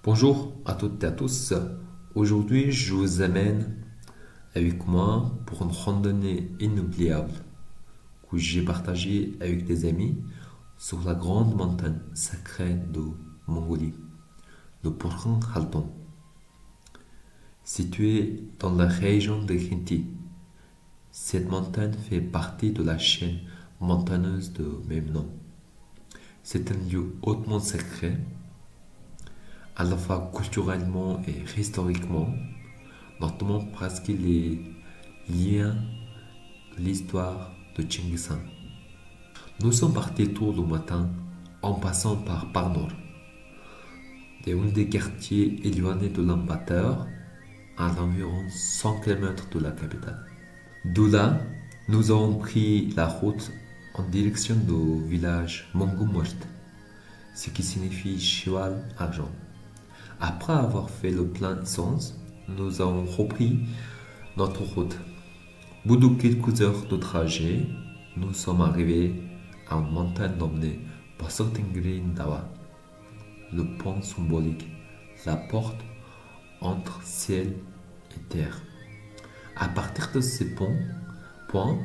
Bonjour à toutes et à tous. Aujourd'hui, je vous amène avec moi pour une randonnée inoubliable que j'ai partagée avec des amis sur la grande montagne sacrée de Mongolie, le Burkhan Khalton, située dans la région de Khinti. Cette montagne fait partie de la chaîne montagneuse de même nom. C'est un lieu hautement sacré, à la fois culturellement et historiquement, notamment parce qu'il est lié à l'histoire de Chinggis Khan. Nous sommes partis tôt le matin en passant par Parnor, un des quartiers éloignés de l'Ambataur, à environ 100 km de la capitale. De là, nous avons pris la route en direction du village Mongumort, ce qui signifie cheval argent. Après avoir fait le plein essence, nous avons repris notre route. Au bout de quelques heures de trajet, nous sommes arrivés à une montagne nommée Basotengri Dawa, le pont symbolique, la porte entre ciel et terre. À partir de ce point,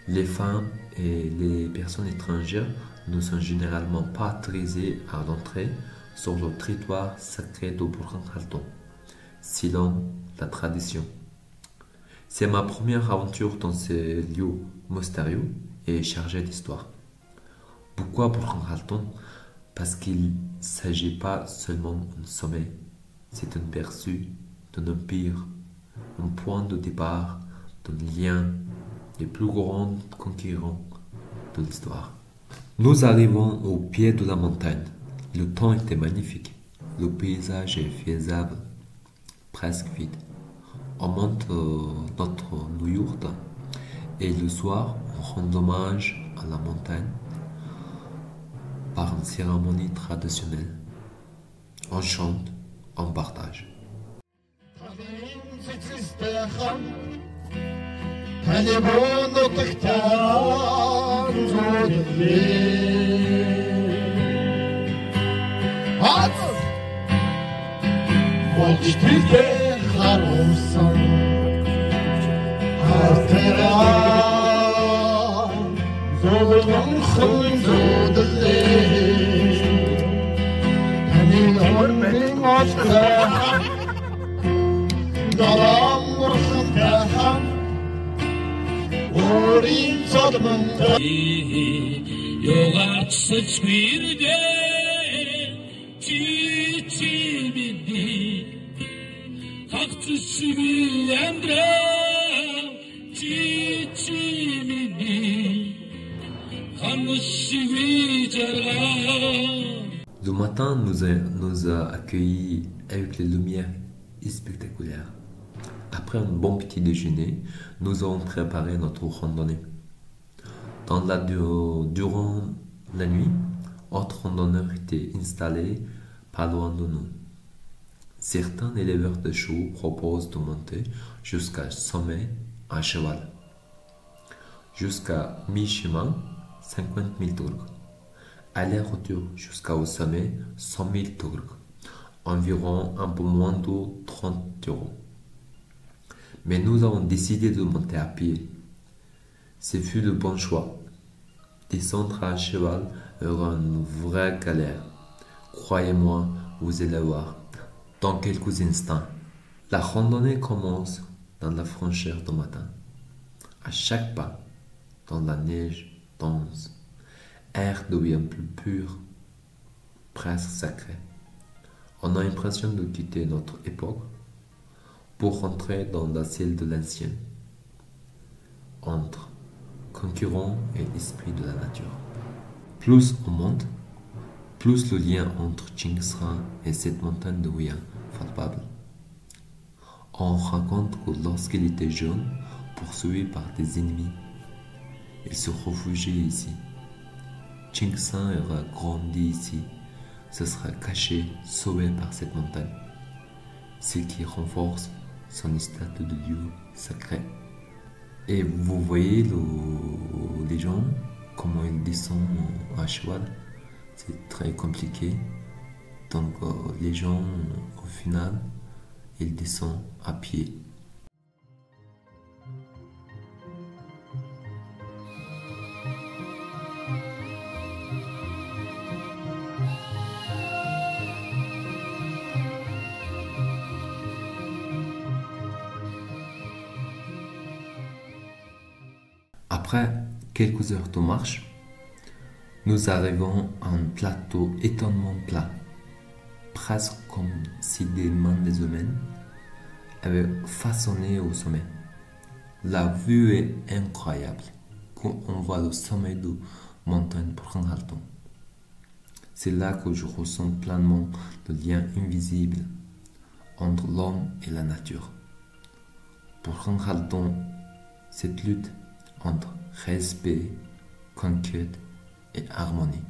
les femmes et les personnes étrangères ne sont généralement pas autorisées à l'entrée sur le territoire sacré de Burkhan Khalton, selon la tradition. C'est ma première aventure dans ce lieu mystérieux et chargé d'histoire. Pourquoi Burkhan Khalton? Parce qu'il ne s'agit pas seulement d'un sommet, c'est un berceau d'un empire, un point de départ d'un lien des plus grands conquérants de l'histoire. Nous arrivons au pied de la montagne. Le temps était magnifique. Le paysage est faisable, presque vide. On monte notre yourte et le soir, on rend hommage à la montagne par une cérémonie traditionnelle. On chante, on partage. Le matin nous a accueillis avec les lumières spectaculaires. Après un bon petit déjeuner, nous avons préparé notre randonnée. Durant la nuit, autre randonneurs étaient installés pas loin de nous. Certains éleveurs de chevaux proposent de monter jusqu'au sommet à cheval. Jusqu'à mi-chemin, 50 000 turcs. Aller-retour jusqu'au sommet, 100 000 turcs. Environ un peu moins de 30 euros. Mais nous avons décidé de monter à pied. Ce fut le bon choix. Descendre à cheval era une vraie galère. Croyez-moi, vous allez voir. Dans quelques instants, la randonnée commence dans la fraîcheur du matin. À chaque pas, dans la neige dense, l'air devient plus pur, presque sacré. On a l'impression de quitter notre époque pour rentrer dans la celle de l'ancien, entre concurrent et l'esprit de la nature. Plus on monte, plus le lien entre Chinggis Khan et cette montagne devient palpable. On raconte que lorsqu'il était jeune, poursuivi par des ennemis, il se réfugiait ici. Chinggis Khan aura grandi ici, se sera caché, sauvé par cette montagne, ce qui renforce son statut de lieu sacré. Et vous voyez les gens, comment ils descendent à cheval, c'est très compliqué. Donc les gens, au final, ils descendent à pied. Après quelques heures de marche, nous arrivons à un plateau étonnamment plat, presque comme si des mains des humains avaient façonné au sommet. La vue est incroyable quand on voit le sommet de montagne Brunhalton. C'est là que je ressens pleinement le lien invisible entre l'homme et la nature. Brunhalton, cette lutte entre respect, conquête et harmonie.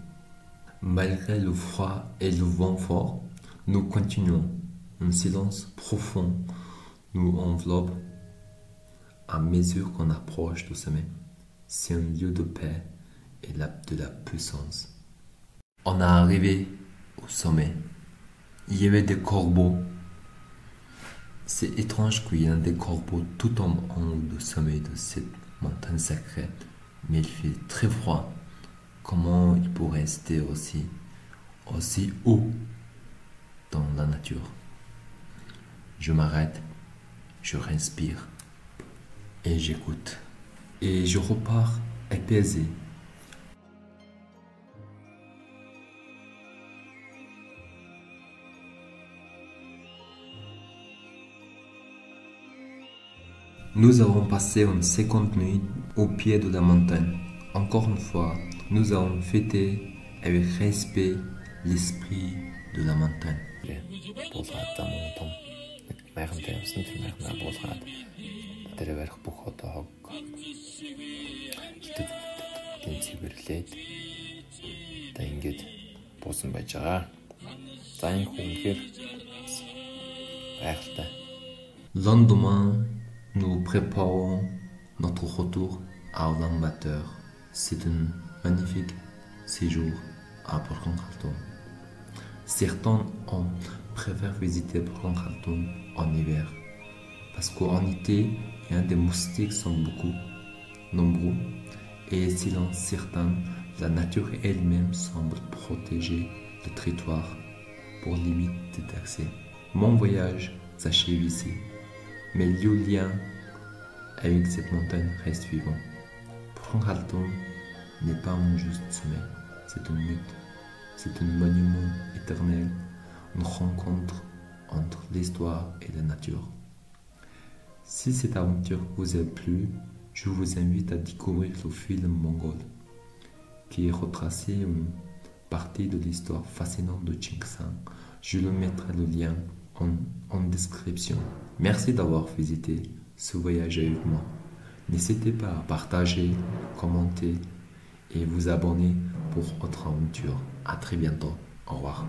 Malgré le froid et le vent fort, nous continuons. Un silence profond nous enveloppe à mesure qu'on approche du sommet. C'est un lieu de paix et de la puissance. On est arrivé au sommet. Il y avait des corbeaux. C'est étrange qu'il y ait des corbeaux tout en haut du sommet de cette montagne sacrée, mais il fait très froid. Comment il pourrait rester aussi haut dans la nature? Je m'arrête, je respire et j'écoute. Et je repars apaisé. Nous avons passé une seconde nuit au pied de la montagne. Encore une fois, nous avons fêté avec respect l'esprit de la montagne. Le lendemain, nous préparons notre retour à Ulaanbaatar. C'est un magnifique séjour à Brunhalton. Certains préfèrent visiter Brunhalton en hiver parce qu'en été, des moustiques sont beaucoup nombreux et selon certains, la nature elle-même semble protéger le territoire pour limiter d'accès. Mon voyage s'achève ici, mais le lien avec cette montagne reste vivant. Brunhalton n'est pas un juste sommet, c'est un mythe, c'est un monument éternel, une rencontre entre l'histoire et la nature. Si cette aventure vous a plu, je vous invite à découvrir le film mongol, qui retrace une partie de l'histoire fascinante de Tzintzang. Je le mettrai le lien en description. Merci d'avoir visité ce voyage avec moi. N'hésitez pas à partager, commenter et vous abonner pour autre aventure. À très bientôt. Au revoir.